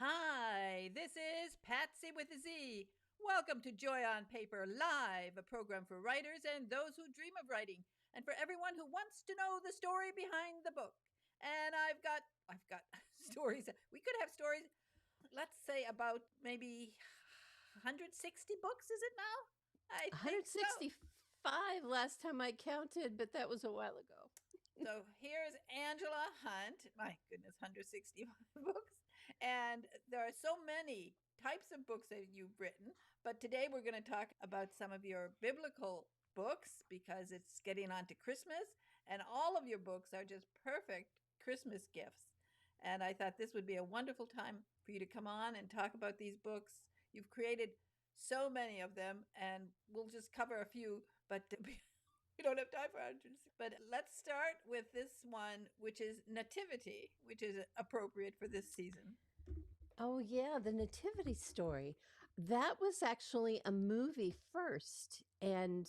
Hi, this is Patsy with a Z. Welcome to Joy on Paper Live, a program for writers and those who dream of writing, and for everyone who wants to know the story behind the book. And I've got stories. We could have stories, let's say about maybe 160 books, is it now? I think so. 165 last time I counted, but that was a while ago. So here's Angela Hunt. My goodness, 165 books. And there are so many types of books that you've written. But today we're going to talk about some of your biblical books because it's getting on to Christmas. And all of your books are just perfect Christmas gifts. And I thought this would be a wonderful time for you to come on and talk about these books. You've created so many of them, and we'll just cover a few. But we don't have time for hundreds. But let's start with this one, which is Nativity, which is appropriate for this season. Oh, yeah, the Nativity Story. That was actually a movie first, and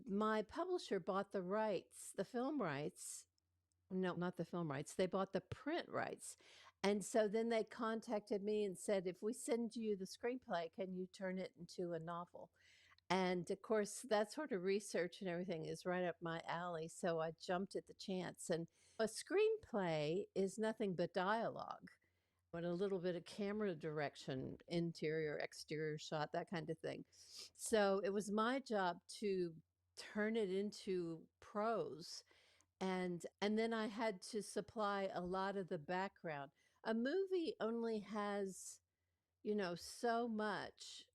my publisher bought the rights, the film rights. No, not the film rights. They bought the print rights. And so then they contacted me and said, if we send you the screenplay, can you turn it into a novel? And of course, that sort of research and everything is right up my alley. So I jumped at the chance. And a screenplay is nothing but dialogue, but a little bit of camera direction, interior, exterior shot, that kind of thing. So it was my job to turn it into prose. And then I had to supply a lot of the background. A movie only has, so much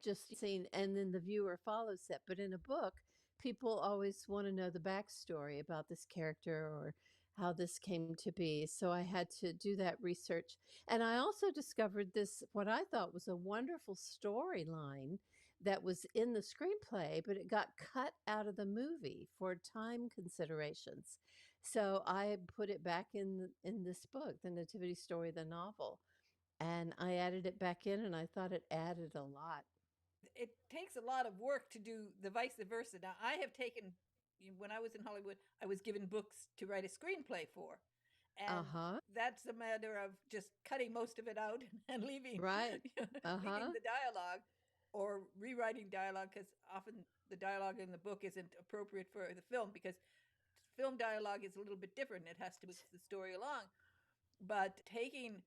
just seen, and then the viewer follows it. But in a book, people always want to know the backstory about this character or how this came to be. So I had to do that research. And I also discovered this, what I thought was a wonderful storyline that was in the screenplay, but it got cut out of the movie for time considerations. So I put it back in this book, The Nativity Story, the novel. And I added it back in, and I thought it added a lot. It takes a lot of work to do the vice versa. Now, I have taken, when I was in Hollywood, I was given books to write a screenplay for. And Uh-huh. that's a matter of just cutting most of it out and leaving, Right. leaving Uh-huh. the dialogue or rewriting dialogue because often the dialogue in the book isn't appropriate for the film because film dialogue is a little bit different. It has to move the story along. But taking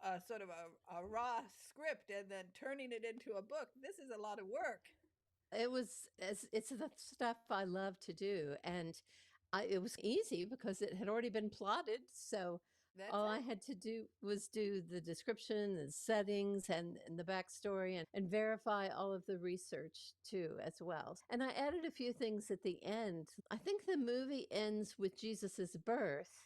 a sort of a raw script and then turning it into a book, this is a lot of work. It's the stuff I love to do, and it was easy because it had already been plotted, so That's all I it. had to do was do the description, the settings, and the backstory, and verify all of the research too, as well. And I added a few things at the end. I think the movie ends with Jesus's birth,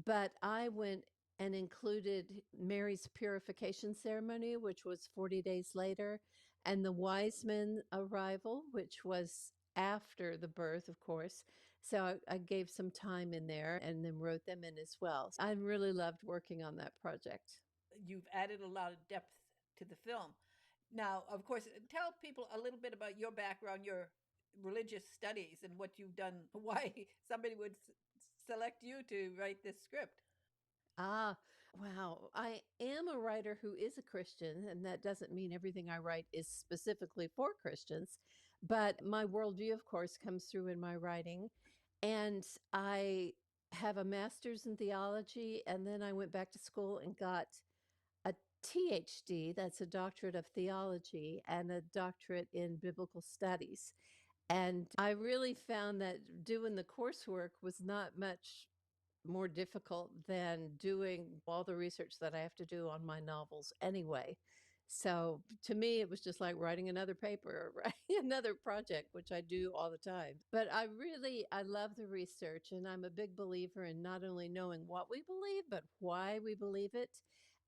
but I went and included Mary's purification ceremony, which was 40 days later, and the wise men arrival, which was after the birth, of course. So I gave some time in there and then wrote them in as well. I really loved working on that project. You've added a lot of depth to the film. Now, of course, tell people a little bit about your background, your religious studies, and what you've done, why somebody would select you to write this script. Ah, wow. I am a writer who is a Christian, and that doesn't mean everything I write is specifically for Christians. But my worldview, of course, comes through in my writing. And I have a master's in theology, and then I went back to school and got a THD, that's a doctorate of theology, and a doctorate in biblical studies. And I really found that doing the coursework was not much more difficult than doing all the research that I have to do on my novels anyway. So to me, it was just like writing another paper, writing another project, which I do all the time. But I love the research, and I'm a big believer in not only knowing what we believe, but why we believe it.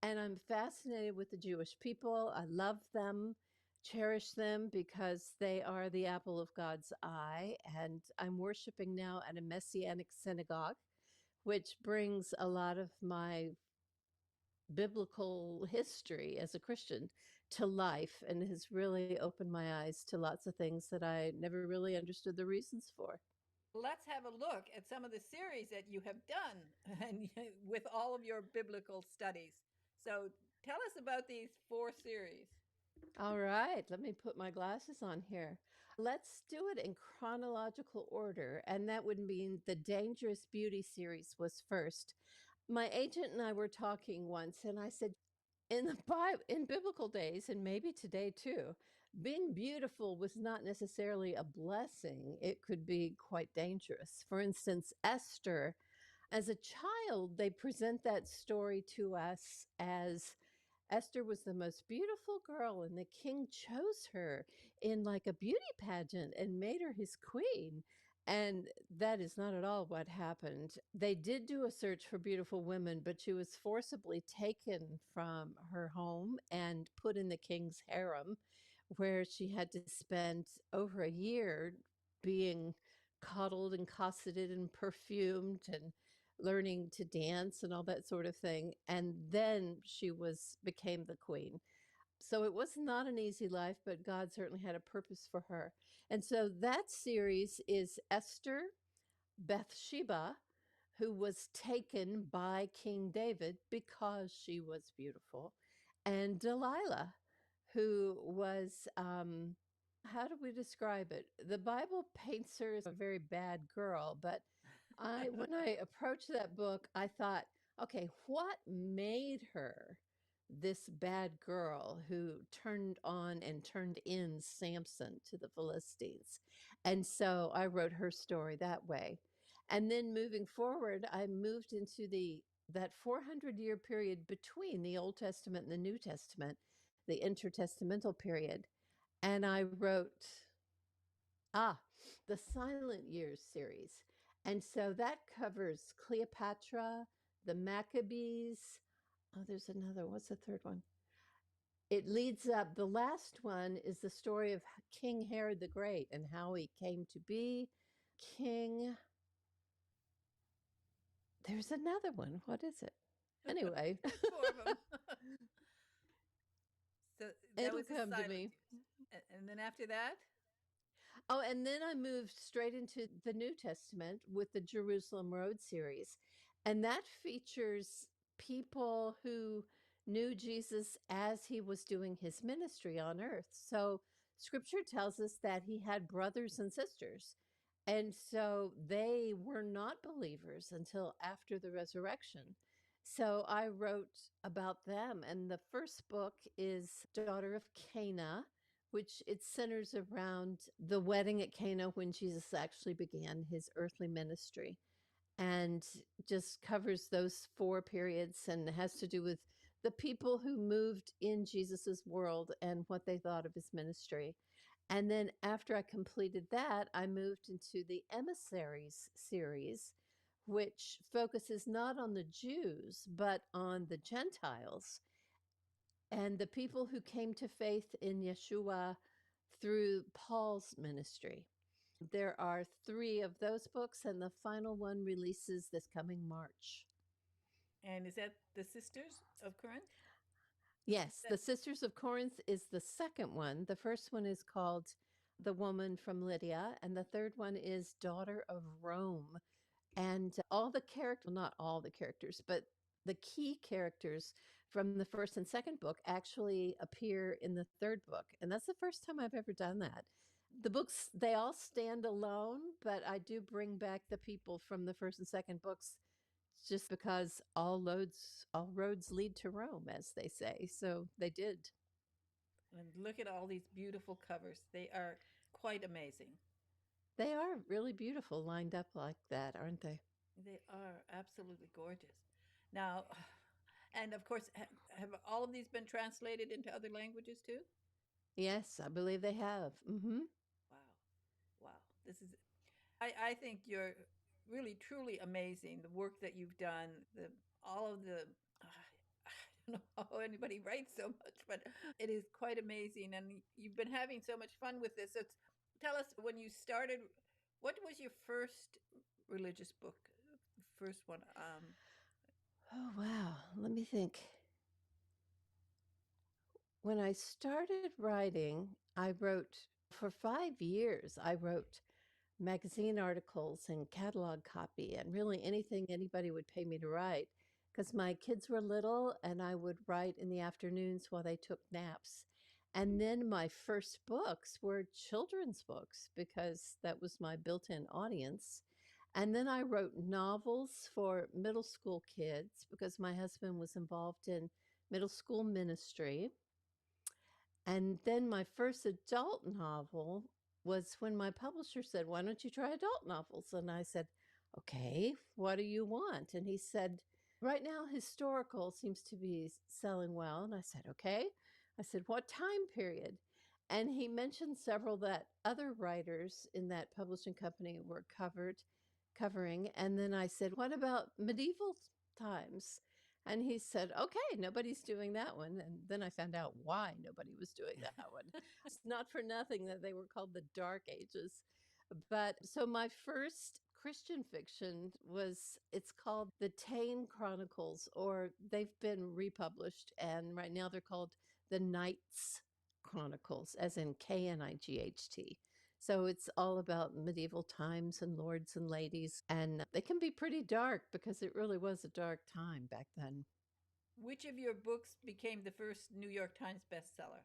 And I'm fascinated with the Jewish people. I love them, cherish them because they are the apple of God's eye. And I'm worshiping now at a Messianic synagogue, which brings a lot of my biblical history as a Christian to life and has really opened my eyes to lots of things that I never really understood the reasons for. Let's have a look at some of the series that you have done and with all of your biblical studies. So Tell us about these 4 series. All right, let me put my glasses on here. Let's do it in chronological order, and that would mean the Dangerous Beauty series was first. My agent and I were talking once, and I said, in the Bible, in biblical days, and maybe today too, being beautiful was not necessarily a blessing. It could be quite dangerous. For instance, Esther, as a child, they present that story to us as Esther was the most beautiful girl, and the king chose her in like a beauty pageant and made her his queen. And that is not at all what happened. They did do a search for beautiful women, but she was forcibly taken from her home and put in the king's harem, where she had to spend over a year being coddled and cosseted and perfumed and learning to dance and all that sort of thing. And then she was became the queen. So it was not an easy life, but God certainly had a purpose for her. And so that series is Esther, Bathsheba, who was taken by King David because she was beautiful, and Delilah, who was, how do we describe it? The Bible paints her as a very bad girl, but when I approached that book, I thought, okay, what made her this bad girl who turned on and turned in Samson to the Philistines? And so I wrote her story that way. And then moving forward, I moved into the that 400-year period between the Old Testament and the New Testament, the intertestamental period. And I wrote Ah, the Silent Years series. And so that covers Cleopatra, the Maccabees. Oh, there's another. What's the third one? It leads up. The last one is the story of King Herod the Great and how he came to be king. There's another one. What is it? Anyway, There's 4 of them. So that it'll was the come to silent me. years. And then after that? Oh, and then I moved straight into the New Testament with the Jerusalem Road series. And that features people who knew Jesus as he was doing his ministry on earth. So scripture tells us that he had brothers and sisters. And so they were not believers until after the resurrection. So I wrote about them. And the first book is Daughter of Cana, which it centers around the wedding at Cana when Jesus actually began his earthly ministry, and just covers those 4 periods and has to do with the people who moved in Jesus's world and what they thought of his ministry. And then after I completed that, I moved into the Emissaries series, which focuses not on the Jews, but on the Gentiles and the people who came to faith in Yeshua through Paul's ministry. There are 3 of those books, and the final one releases this coming March. And is that the Sisters of Corinth? Yes, That the Sisters of Corinth is the second one. The first one is called The Woman from Lydia, and the third one is Daughter of Rome. And all the characters, not all the characters, but the key characters from the first and second book actually appear in the third book. And that's the first time I've ever done that. The books, they all stand alone, but I do bring back the people from the first and second books just because all roads lead to Rome, as they say. So they did. and look at all these beautiful covers. They are quite amazing. They are really beautiful lined up like that, aren't they? They are absolutely gorgeous. Now, and of course, have all of these been translated into other languages too? Yes, I believe they have. Mm-hmm. Wow. Wow. This is I think you're really truly amazing. The work that you've done, the all of the I don't know how anybody writes so much, but it is quite amazing. And you've been having so much fun with this. So tell us when you started, what was your first religious book? First one. Oh, wow. Let me think. When I started writing, I wrote for 5 years. I wrote magazine articles and catalog copy and really anything anybody would pay me to write because my kids were little and I would write in the afternoons while they took naps. And then my first books were children's books because that was my built in audience. And then I wrote novels for middle school kids because my husband was involved in middle school ministry. And then my first adult novel was when my publisher said, "Why don't you try adult novels?" And I said, "Okay, what do you want?" And he said, "Right now, historical seems to be selling well." And I said, "Okay." I said, "What time period?" And he mentioned several that other writers in that publishing company were covering. And then I said, "What about medieval times?" And he said, "Okay, nobody's doing that one." And then I found out why nobody was doing that one. It's not for nothing that they were called the Dark Ages. But so my first Christian fiction it's called The Tane Chronicles, or they've been republished, and right now they're called The Knights Chronicles, as in Knight. So it's all about medieval times and lords and ladies, and they can be pretty dark because it really was a dark time back then. Which of your books became the first New York Times bestseller?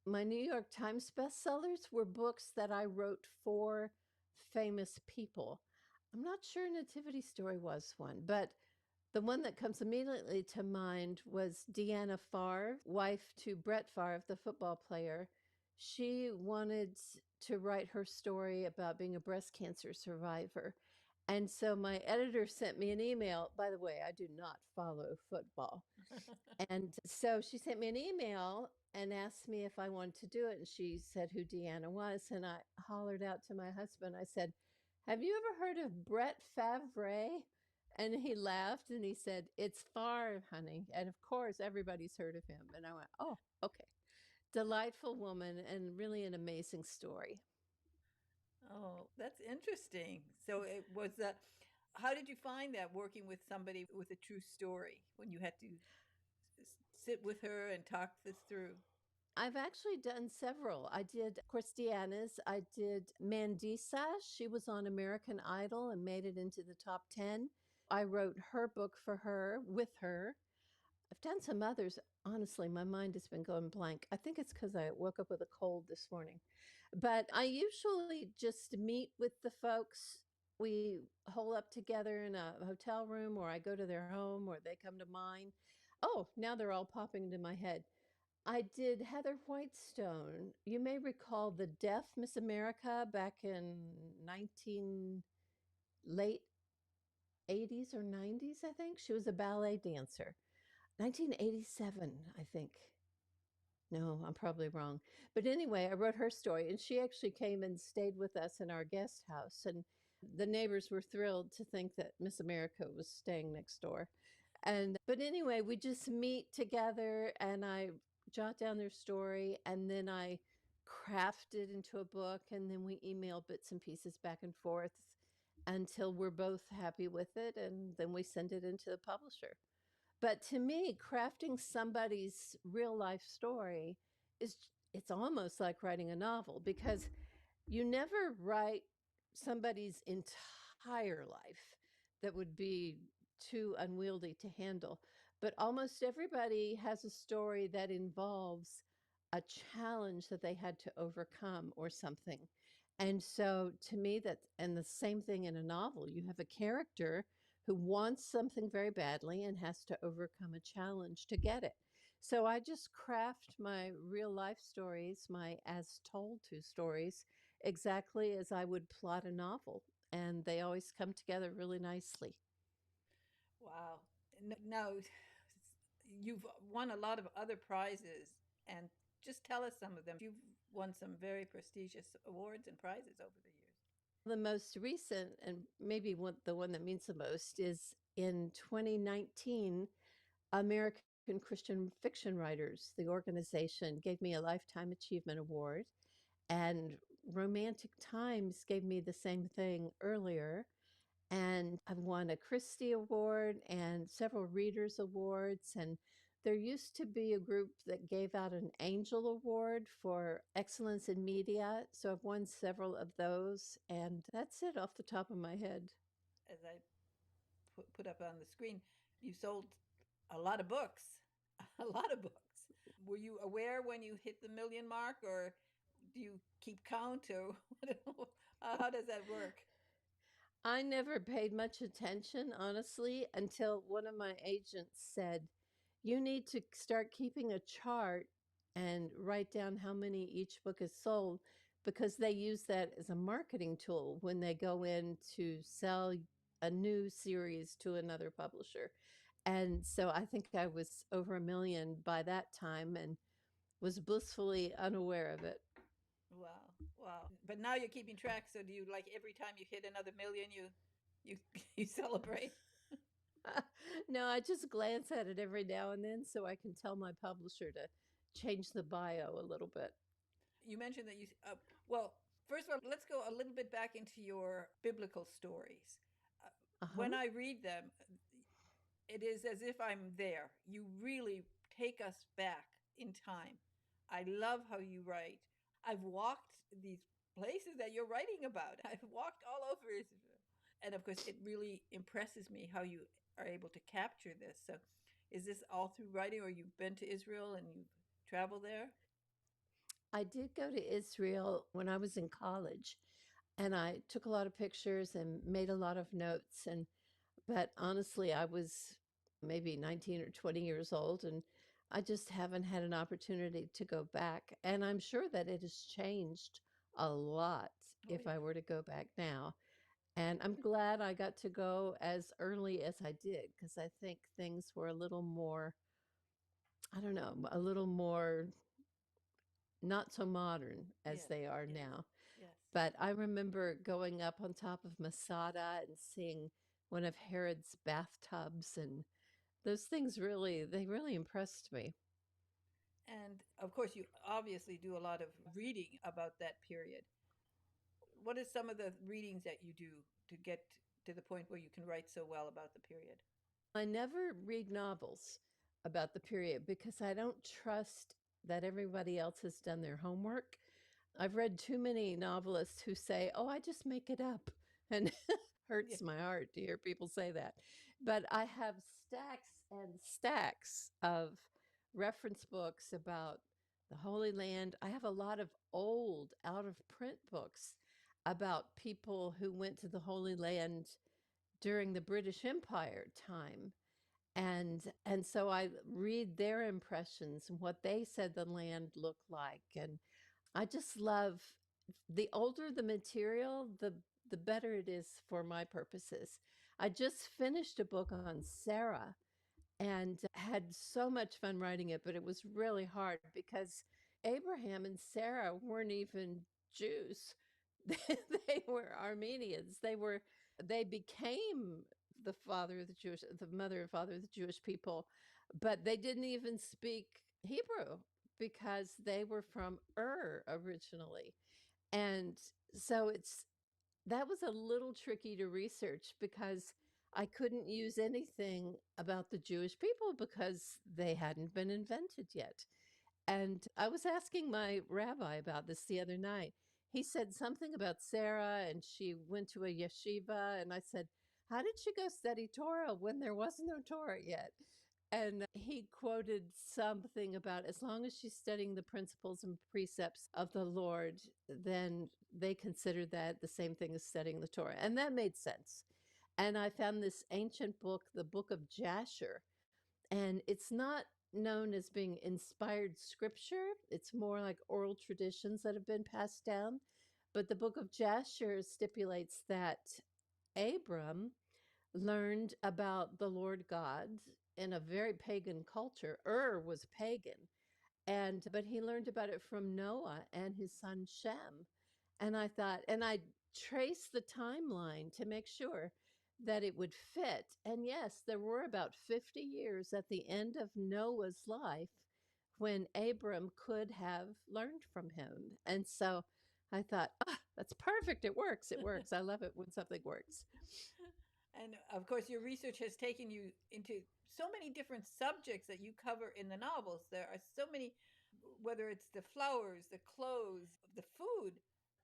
My New York Times bestsellers were books that I wrote for famous people. I'm not sure Nativity Story was one, but the one that comes immediately to mind was Deanna Favre, wife to Brett Favre, the football player. She wanted to write her story about being a breast cancer survivor. And so my editor sent me an email. By the way, I do not follow football. And so she sent me an email and asked me if I wanted to do it. And she said who Deanna was. And I hollered out to my husband, I said, "Have you ever heard of Brett Favre?" And he laughed and he said, "It's Favre, honey." And of course, everybody's heard of him. And I went, "Oh, okay." Delightful woman and really an amazing story. Oh, that's interesting. So it was how did you find that working with somebody with a true story when you had to sit with her and talk this through? I've actually done several. I did, of course, Deanna's. I did Mandisa. She was on American Idol and made it into the top 10. I wrote her book for her, with her. I've done some others. Honestly, my mind has been going blank. I think it's because I woke up with a cold this morning. But I usually just meet with the folks. We hole up together in a hotel room, or I go to their home, or they come to mine. Oh, now they're all popping into my head. I did Heather Whitestone. You may recall the Deaf Miss America back in 19 late 80s or 90s, I think. She was a ballet dancer. 1987, I think. No, I'm probably wrong. But anyway, I wrote her story, and she actually came and stayed with us in our guest house. And the neighbors were thrilled to think that Miss America was staying next door. But anyway, we just meet together and I jot down their story and then I craft it into a book and then we email bits and pieces back and forth until we're both happy with it and then we send it into the publisher. But to me, crafting somebody's real life story is it's almost like writing a novel because you never write somebody's entire life that would be too unwieldy to handle. But almost everybody has a story that involves a challenge that they had to overcome or something. And so to me, and the same thing in a novel, you have a character who wants something very badly and has to overcome a challenge to get it. So I just craft my real life stories, my as told to stories, exactly as I would plot a novel. And they always come together really nicely. Wow. Now, you've won a lot of other prizes, and just tell us some of them. You've won some very prestigious awards and prizes over the years. The most recent, and maybe the one that means the most, is in 2019, American Christian Fiction Writers, the organization, gave me a Lifetime Achievement Award. And Romantic Times gave me the same thing earlier. And I've won a Christie Award and several Readers Awards. And there used to be a group that gave out an Angel Award for excellence in media. So I've won several of those. And that's it off the top of my head. As I put up on the screen, you sold A lot of books. A lot of books. Were you aware when you hit the million mark, or do you keep count, or how does that work? I never paid much attention, honestly, until one of my agents said, "You need to start keeping a chart and write down how many each book is sold," because they use that as a marketing tool when they go in to sell a new series to another publisher. And so I think I was over a million by that time and was blissfully unaware of it. Wow, wow. But now you're keeping track, so do you, like, every time you hit another million, you you celebrate? No, I just glance at it every now and then so I can tell my publisher to change the bio a little bit. You mentioned that well, first of all, let's go a little bit back into your biblical stories. Uh, Uh when huh. I read them, it is as if I'm there. You really take us back in time. I love how you write. I've walked these places that you're writing about. I've walked all over Israel. And of course, it really impresses me how you are able to capture this. So, is this all through writing, or you've been to Israel and you've traveled there? I did go to Israel when I was in college and I took a lot of pictures and made a lot of notes. And but honestly, I was maybe 19 or 20 years old and I just haven't had an opportunity to go back. And I'm sure that it has changed a lot Oh, if yeah. I were to go back now. And I'm glad I got to go as early as I did because I think things were a little more, I don't know, a little more not so modern as Yes, they are yes, now. yes. But I remember going up on top of Masada and seeing one of Herod's bathtubs, and those things really, they really impressed me. And of course, you obviously do a lot of reading about that period. What is some of the readings that you do to get to the point where you can write so well about the period? I never read novels about the period because I don't trust that everybody else has done their homework. I've read too many novelists who say, "Oh, I just make it up." And Yeah. hurts my heart to hear people say that. But I have stacks and stacks of reference books about the Holy Land. I have a lot of old out of print books about people who went to the Holy Land during the British Empire time. And so I read their impressions and what they said the land looked like. And I just love the older the material, the better it is for my purposes. I just finished a book on Sarah and had so much fun writing it, but it was really hard because Abraham and Sarah weren't even Jews. They were Armenians. They became the mother and father of the Jewish people, but they didn't even speak Hebrew because they were from originally. And so that was a little tricky to research because I couldn't use anything about the Jewish people because they hadn't been invented yet. And I was asking my rabbi about this the other night. He said something about Sarah and she went to a yeshiva. And I said, "How did she go study Torah when there was no Torah yet?" And he quoted something about as long as she's studying the principles and precepts of the Lord, then they consider that the same thing as studying the Torah. And that made sense. And I found this ancient book, the Book of Jasher, and it's not known as being inspired scripture. It's more like oral traditions that have been passed down. But the Book of Jasher stipulates that Abram learned about the Lord God in a very pagan culture. Was pagan, and but he learned about it from Noah and his son Shem. And I thought, and I traced the timeline to make sure that it would fit. And yes, there were about 50 years at the end of Noah's life when Abram could have learned from him. And so I thought, that's perfect. It works. It works. I love it when something works. And of course, your research has taken you into so many different subjects that you cover in the novels. There are so many, whether it's the flowers, the clothes, the food.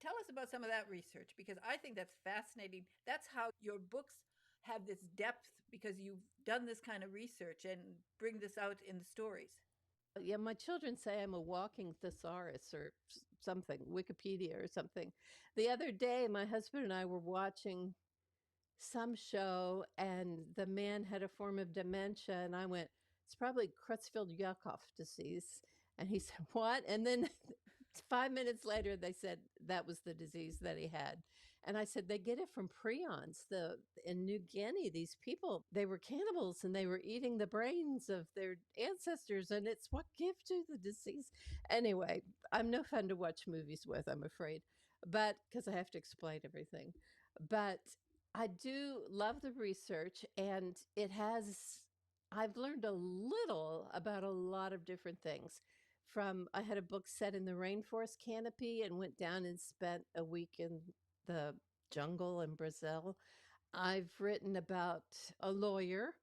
Tell us about some of that research, because I think that's fascinating. That's how your books have this depth, because you've done this kind of research and bring this out in the stories? Yeah, my children say I'm a walking thesaurus or something, Wikipedia or something. The other day, my husband and I were watching some show, and the man had a form of dementia, and I went, "It's probably Creutzfeldt-Jakob disease." And he said, "What?" And then 5 minutes later, they said that was the disease that he had. And I said, "They get it from prions. In New Guinea, these people, they were cannibals and they were eating the brains of their ancestors, and it's what gives you the disease." Anyway, I'm no fun to watch movies with, I'm afraid, but because I have to explain everything. But I do love the research, and I've learned a little about a lot of different things. I had a book set in the rainforest canopy and went down and spent a week in the jungle in Brazil. I've written about a lawyer,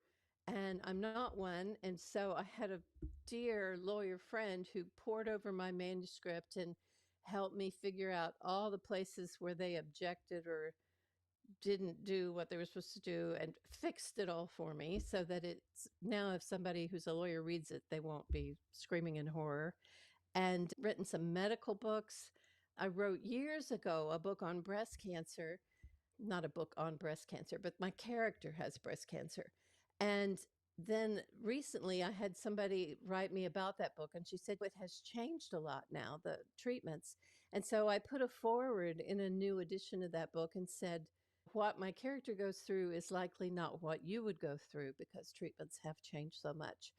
and I'm not one. And so I had a dear lawyer friend who pored over my manuscript and helped me figure out all the places where they objected or didn't do what they were supposed to do and fixed it all for me so that it's now if somebody who's a lawyer reads it, they won't be screaming in horror. And written some medical books. I wrote years ago a book on breast cancer, not a book on breast cancer, but my character has breast cancer. And then recently I had somebody write me about that book, and she said it has changed a lot now, the treatments. And so I put a foreword in a new edition of that book and said, what my character goes through is likely not what you would go through because treatments have changed so much.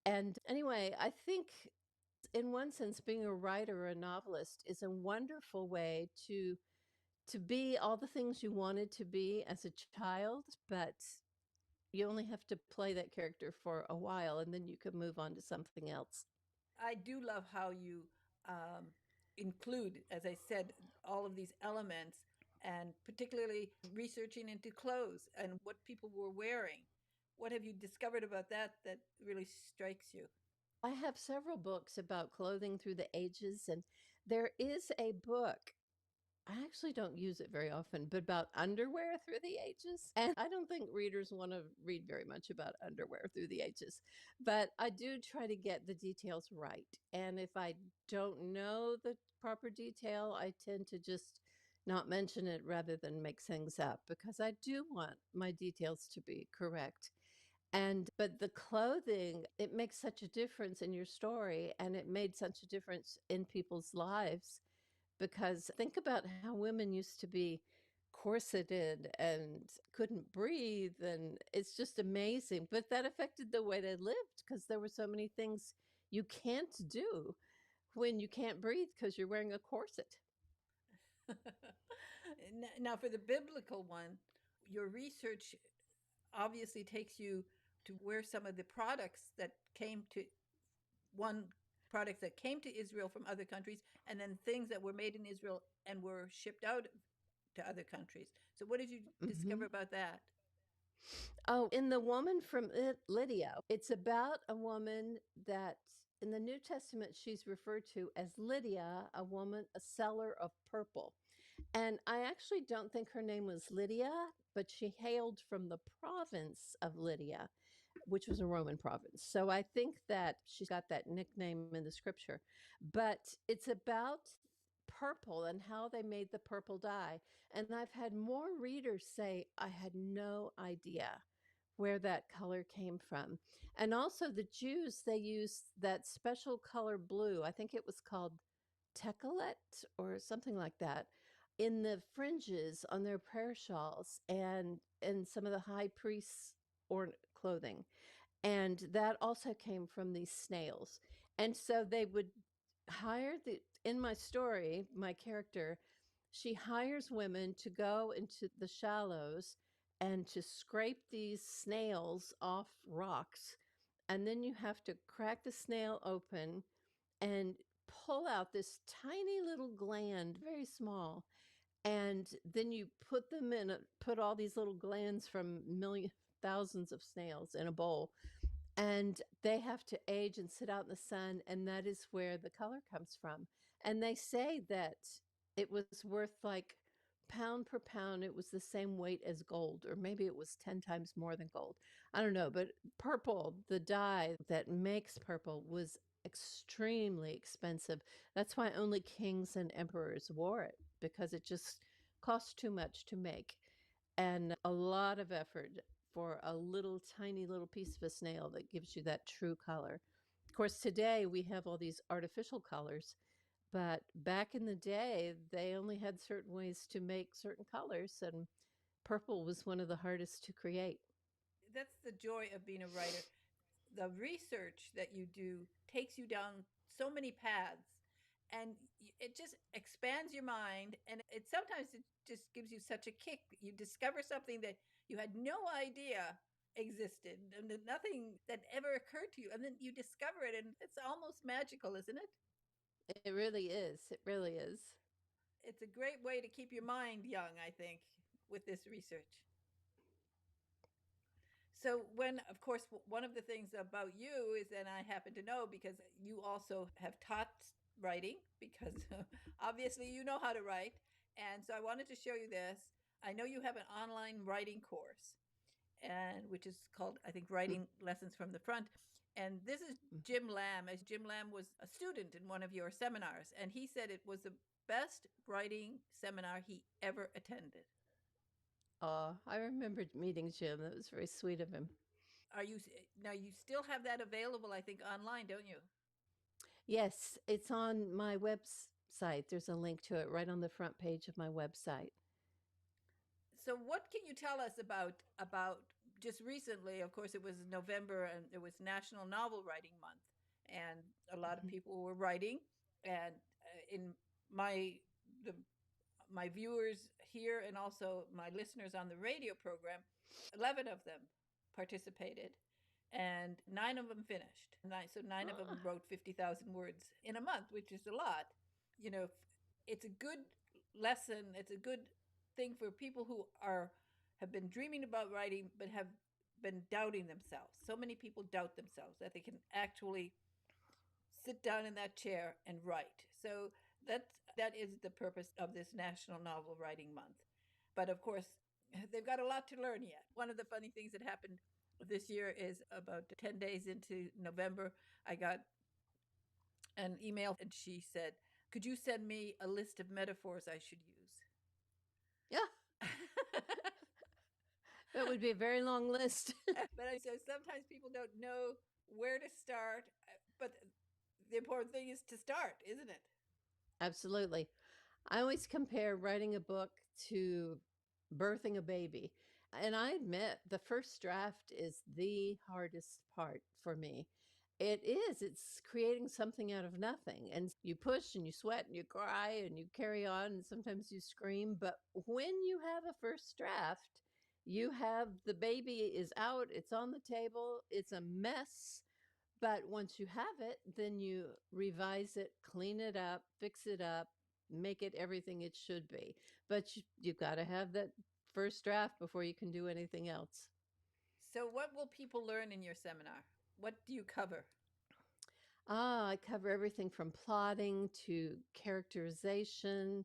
And anyway, I think in one sense, being a writer or a novelist is a wonderful way to be all the things you wanted to be as a child, but you only have to play that character for a while and then you can move on to something else. I do love how you include, as I said, all of these elements, and particularly researching into clothes and what people were wearing. What have you discovered about that that really strikes you? I have several books about clothing through the ages, and there is a book. I actually don't use it very often, but about underwear through the ages. And I don't think readers want to read very much about underwear through the ages, but I do try to get the details right. And if I don't know the proper detail, I tend to just not mention it rather than make things up because I do want my details to be correct. But the clothing, it makes such a difference in your story, and it made such a difference in people's lives because think about how women used to be corseted and couldn't breathe, and it's just amazing. But that affected the way they lived because there were so many things you can't do when you can't breathe because you're wearing a corset. Now, for the biblical one, your research obviously takes you to where some of the products that came to one products that came to Israel from other countries, and then things that were made in Israel and were shipped out to other countries. So, what did you Hmm. discover about that? Oh, in The Woman from Lydia, it's about a woman that in the New Testament she's referred to as Lydia, a woman, a seller of purple. And I actually don't think her name was Lydia, but she hailed from the province of Lydia, which was a Roman province. So I think that she's got that nickname in the scripture. But it's about purple and how they made the purple dye. And I've had more readers say, I had no idea where that color came from. And also the Jews, they used that special color blue. I think it was called techelet or something like that in the fringes on their prayer shawls and in some of the high priests' or clothing. And that also came from these snails. And so they would hire in my story, my character, she hires women to go into the shallows and to scrape these snails off rocks. And then you have to crack the snail open and pull out this tiny little gland, very small. And then you put all these little glands from thousands of snails in a bowl, and they have to age and sit out in the sun, and that is where the color comes from. And they say that it was worth like pound per pound, it was the same weight as gold, or maybe it was 10 times more than gold. I don't know, but purple, the dye that makes purple, was extremely expensive. That's why only kings and emperors wore it, because it just cost too much to make. And a lot of effort for a little tiny little piece of a snail that gives you that true color. Of course, today we have all these artificial colors, but back in the day, they only had certain ways to make certain colors, and purple was one of the hardest to create. That's the joy of being a writer. The research that you do takes you down so many paths, and it just expands your mind, and it sometimes it just gives you such a kick. You discover something that you had no idea existed, and nothing that ever occurred to you, and then you discover it, and it's almost magical, isn't it? It really is. It really is. It's a great way to keep your mind young, I think, with this research. So, when, of course, one of the things about you is, and I happen to know because you also have taught writing, because obviously you know how to write. And so I wanted to show you this. I know you have an online writing course, and which is called, I think, Writing Lessons from the Front. And this is Jim Lamb, as Jim Lamb was a student in one of your seminars, and he said it was the best writing seminar he ever attended. Oh, I remembered meeting Jim. That was very sweet of him. Are you now? You still have that available, I think, online, don't you? Yes, it's on my website. There's a link to it right on the front page of my website. So, what can you tell us about just recently? Of course, it was November, and it was National Novel Writing Month, and a lot of Mhm. people were writing. And in my the my viewers here, and also my listeners on the radio program, 11 of them participated, and 9 of them finished. So 9 of them Ah, wrote 50,000 words in a month, which is a lot. You know, it's a good lesson. It's a good thing for people who are have been dreaming about writing but have been doubting themselves. So many people doubt themselves that they can actually sit down in that chair and write. So that is the purpose of this National Novel Writing Month. But of course, they've got a lot to learn yet. One of the funny things that happened this year is about 10 days into November, I got an email, and she said, "Could you send me a list of metaphors I should use?" yeah, that would be a very long list. But I said sometimes people don't know where to start, but the important thing is to start, isn't it? Absolutely. I always compare writing a book to birthing a baby. And I admit the first draft is the hardest part for me. It is. It's creating something out of nothing. And you push and you sweat and you cry and you carry on and sometimes you scream. But when you have a first draft, you have the baby is out, it's on the table, it's a mess, but once you have it, then you revise it, clean it up, fix it up, make it everything it should be. But you've got to have that first draft before you can do anything else. So, what will people learn in your seminar? What do you cover? I cover everything from plotting to characterization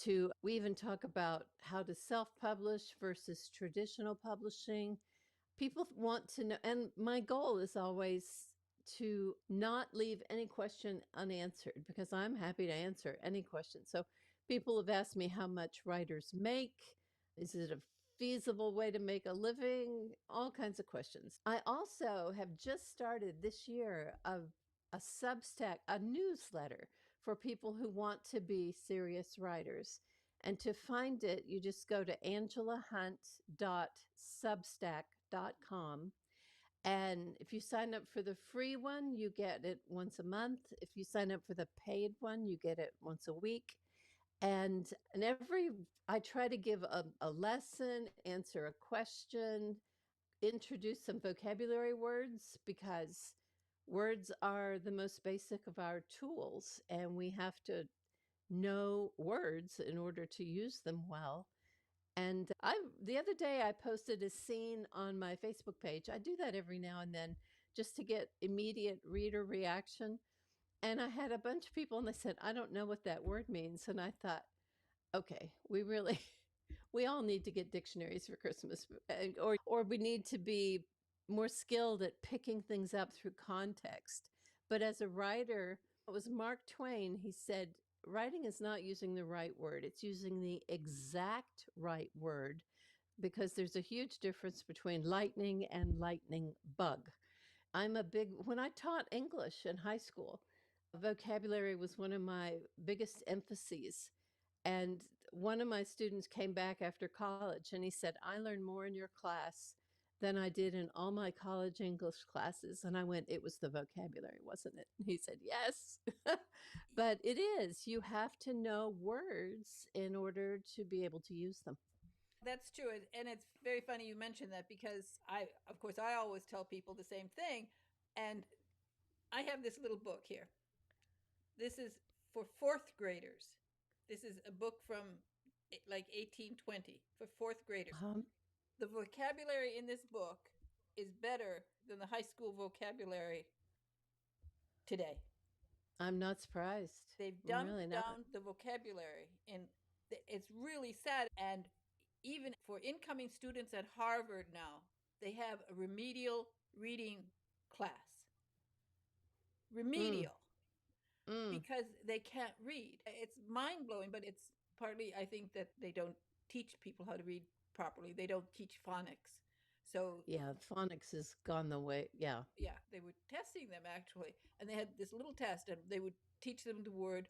to we even talk about how to self publish versus traditional publishing. People want to know, and my goal is always to not leave any question unanswered because I'm happy to answer any question. So people have asked me how much writers make. Is it a feasible way to make a living? All kinds of questions. I also have just started this year a Substack, a newsletter for people who want to be serious writers. And to find it, you just go to angelahunt.substack.com. And if you sign up for the free one, you get it once a month. If you sign up for the paid one, you get it once a week. And every I try to give a lesson, answer a question, introduce some vocabulary words because words are the most basic of our tools, and we have to know words in order to use them well. And I the other day I posted a scene on my Facebook page. I do that every now and then just to get immediate reader reaction. And I had a bunch of people and they said, "I don't know what that word means." And I thought, okay, we really We all need to get dictionaries for Christmas, or we need to be more skilled at picking things up through context. But as a writer, it was Mark Twain. He said, writing is not using the right word, it's using the exact right word, because there's a huge difference between lightning and lightning bug. When I taught English in high school, vocabulary was one of my biggest emphases. And one of my students came back after college and he said, I learned more in your class than I did in all my college English classes. And I went, it was the vocabulary, wasn't it? And he said, yes. But it is. You have to know words in order to be able to use them. That's true. And it's very funny you mentioned that because of course, I always tell people the same thing. And I have this little book here. This is for fourth graders. This is a book from like 1820 for fourth graders. Um, The vocabulary in this book is better than the high school vocabulary today. I'm not surprised. They've I'm dumbed really not. down the vocabulary, and it's really sad. And even for incoming students at Harvard now, they have a remedial reading class. Mm, Remedial, mm. because they can't read. It's mind blowing, but it's partly, I think, that they don't teach people how to read properly. They don't teach phonics. So, Yeah, phonics has gone the way. Yeah. yeah, they were testing them actually. And they had this little test, and they would teach them the word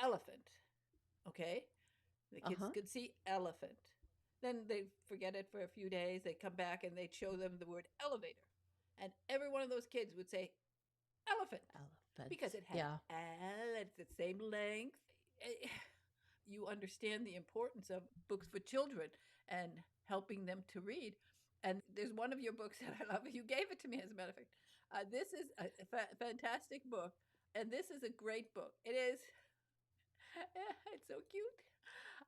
elephant. Okay? The Uh kids huh. could see elephant. Then they forget it for a few days. They come back and they'd show them the word elevator. And every one of those kids would say elephant because Elephant. it had Yeah. L, it's the same length. You understand the importance of books for children and helping them to read. And there's one of your books that I love. You gave it to me, as a matter of fact. This is a fantastic book, and this is a great book. It is. It's so cute.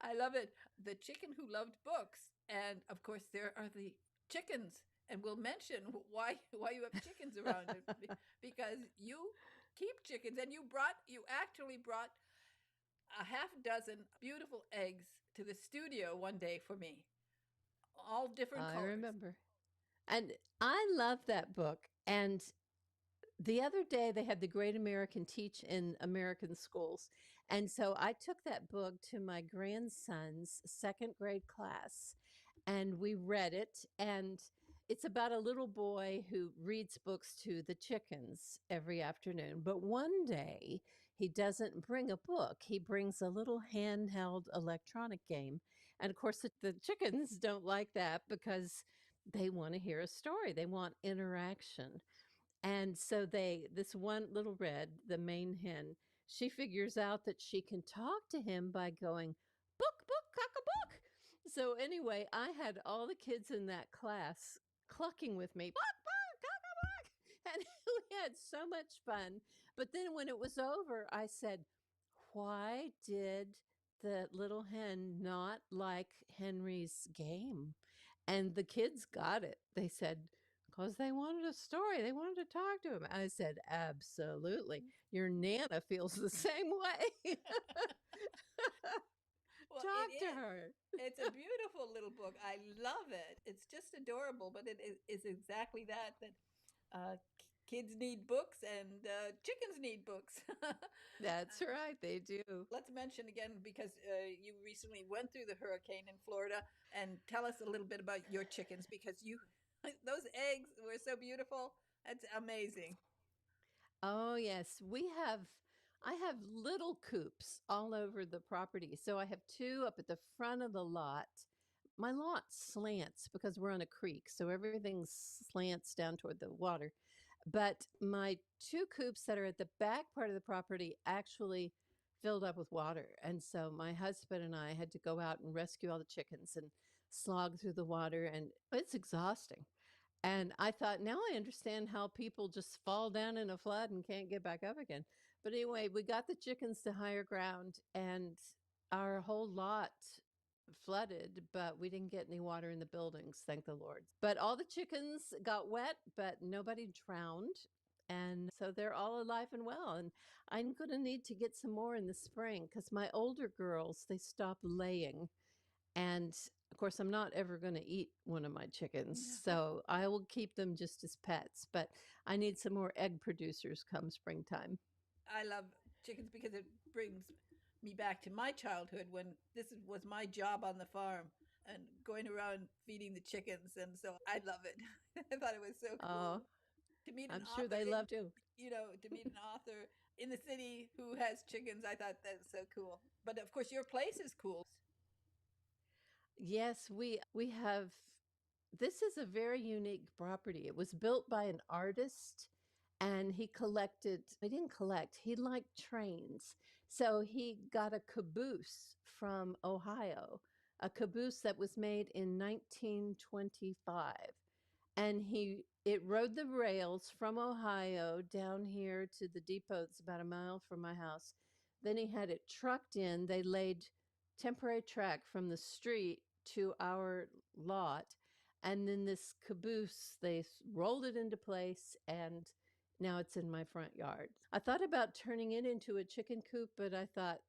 I love it. The Chicken Who Loved Books, and of course there are the chickens. And we'll mention why you have chickens around it, because you keep chickens, and you actually brought a half dozen beautiful eggs to the studio one day for me, all different I colors. remember. And I love that book. And the other day they had the Great American Teach in American Schools. And so I took that book to my grandson's second grade class and we read it. And it's about a little boy who reads books to the chickens every afternoon. But one day he doesn't bring a book, he brings a little handheld electronic game. And of course, the chickens don't like that because they want to hear a story, they want interaction. And so this one little red, the main hen, she figures out that she can talk to him by going, book, book, cock a book. So anyway, I had all the kids in that class clucking with me, book, book, cock a book. And we had so much fun. But then when it was over, I said, why did the little hen not like Henry's game? And the kids got it. They said, because they wanted a story. They wanted to talk to him. I said, absolutely. Your Nana feels the same way. Well, it Talk to is. her. It's a beautiful little book. I love it. It's just adorable, but it is exactly that. That kids need books, and chickens need books. That's right. They do. Let's mention again, because you recently went through the hurricane in Florida, and tell us a little bit about your chickens, because you those eggs were so beautiful. That's amazing. Oh, yes. I have little coops all over the property. So I have two up at the front of the lot. My lot slants because we're on a creek. So everything slants down toward the water. But my two coops that are at the back part of the property actually filled up with water. And so my husband and I had to go out and rescue all the chickens and slog through the water. And it's exhausting. And I thought, now I understand how people just fall down in a flood and can't get back up again. But anyway, we got the chickens to higher ground and our whole lot flooded, but we didn't get any water in the buildings, thank the Lord. But all the chickens got wet, but nobody drowned. And so they're all alive and well. And I'm going to need to get some more in the spring because my older girls, they stopped laying And of course, I'm not ever going to eat one of my chickens, so I will keep them just as pets. But I need some more egg producers come springtime. I love chickens because it brings me back to my childhood when this was my job on the farm and going around feeding the chickens. And so I love it. I thought it was so cool Oh, to meet an I'm sure author they love too. to meet an author in the city who has chickens. I thought that was so cool. But of course, your place is cool. Yes, we have. This is a very unique property. It was built by an artist and he didn't collect, he liked trains. So he got a caboose from Ohio, a caboose that was made in 1925. And it rode the rails from Ohio down here to the depot. It's about a mile from my house. Then he had it trucked in. They laid temporary track from the street to our lot. And then this caboose, they rolled it into place and now it's in my front yard. I thought about turning it into a chicken coop, but I thought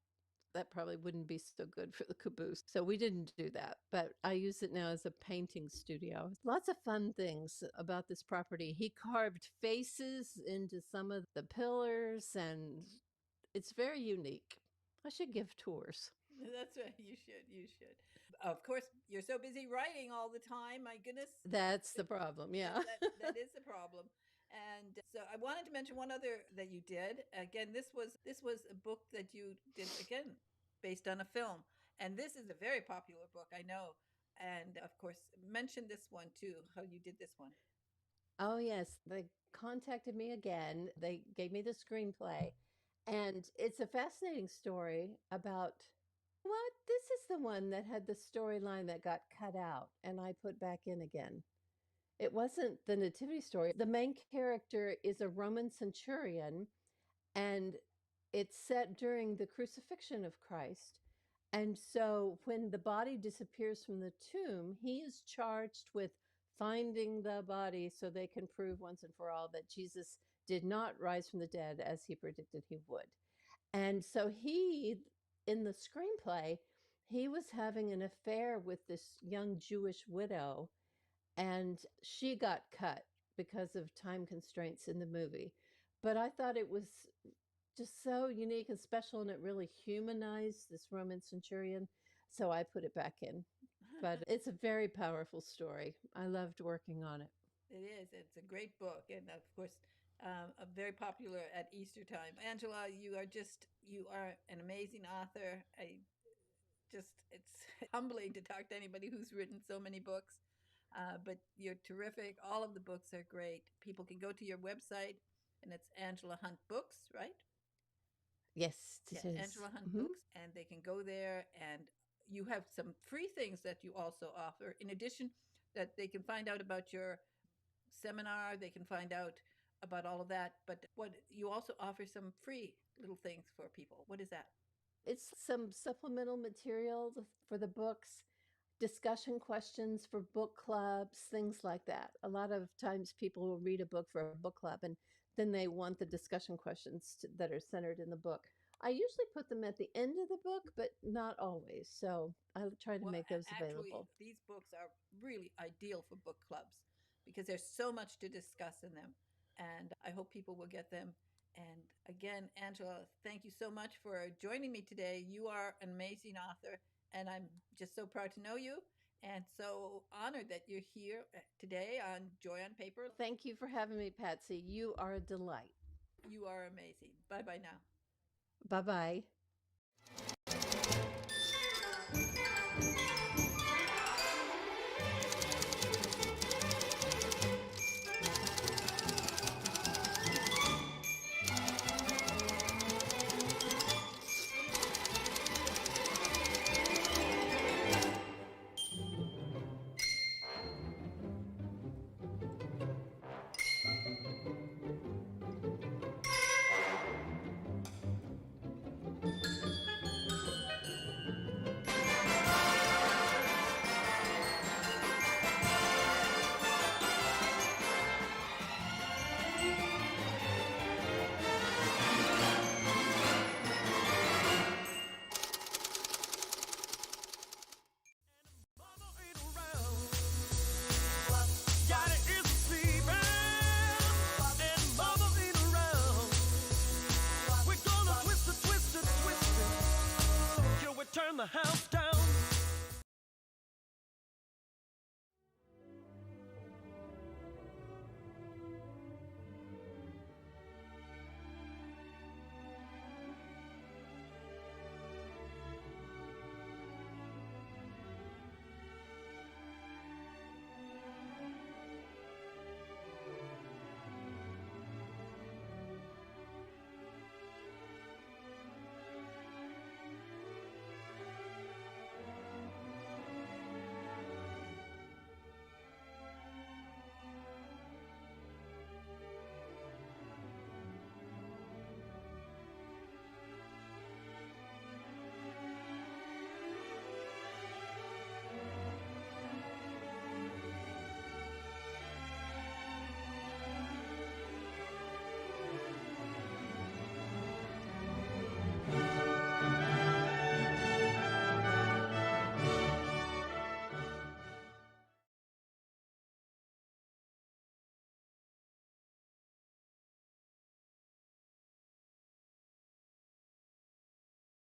that probably wouldn't be so good for the caboose. So we didn't do that, but I use it now as a painting studio. Lots of fun things about this property. He carved faces into some of the pillars, and it's very unique. I should give tours. That's right. You should. You should. Of course, you're so busy writing all the time. My goodness. That's the problem. Yeah. That is the problem. And so I wanted to mention one other that you did. Again, this was a book that you did again based on a film. And this is a very popular book, I know. And of course, mention this one too, how you did this one. Oh, yes. They contacted me again. They gave me the screenplay. And it's a fascinating story about what? This is the one that had the storyline that got cut out and I put back in again. It wasn't the Nativity story. The main character is a Roman centurion, and it's set during the crucifixion of Christ. And so when the body disappears from the tomb, he is charged with finding the body so they can prove once and for all that Jesus did not rise from the dead as he predicted he would. And so in the screenplay, he was having an affair with this young Jewish widow, and she got cut because of time constraints in the movie. But I thought it was just so unique and special, and it really humanized this Roman centurion. So I put it back in. But it's a very powerful story. I loved working on it. It is. It's a great book, and of course, very popular at Easter time. Angela, you are an amazing author. It's humbling to talk to anybody who's written so many books. But you're terrific. All of the books are great. People can go to your website, and it's Angela Hunt Books, right? Yes, Yeah, it is. Angela Hunt Books, and they can go there. And you have some free things that you also offer, in addition that they can find out about your seminar. They can find out about all of that. But what you also offer some free little things for people. What is that? It's some supplemental material for the books, discussion questions for book clubs, things like that. A lot of times people will read a book for a book club and then they want the discussion questions that are centered in the book. I usually put them at the end of the book, but not always. So I try to make those available. These books are really ideal for book clubs because there's so much to discuss in them. And I hope people will get them. And again, Angela, thank you so much for joining me today. You are an amazing author, and I'm just so proud to know you and so honored that you're here today on Joy on Paper. Thank you for having me, Patsy. You are a delight. You are amazing. Bye bye now. Bye bye.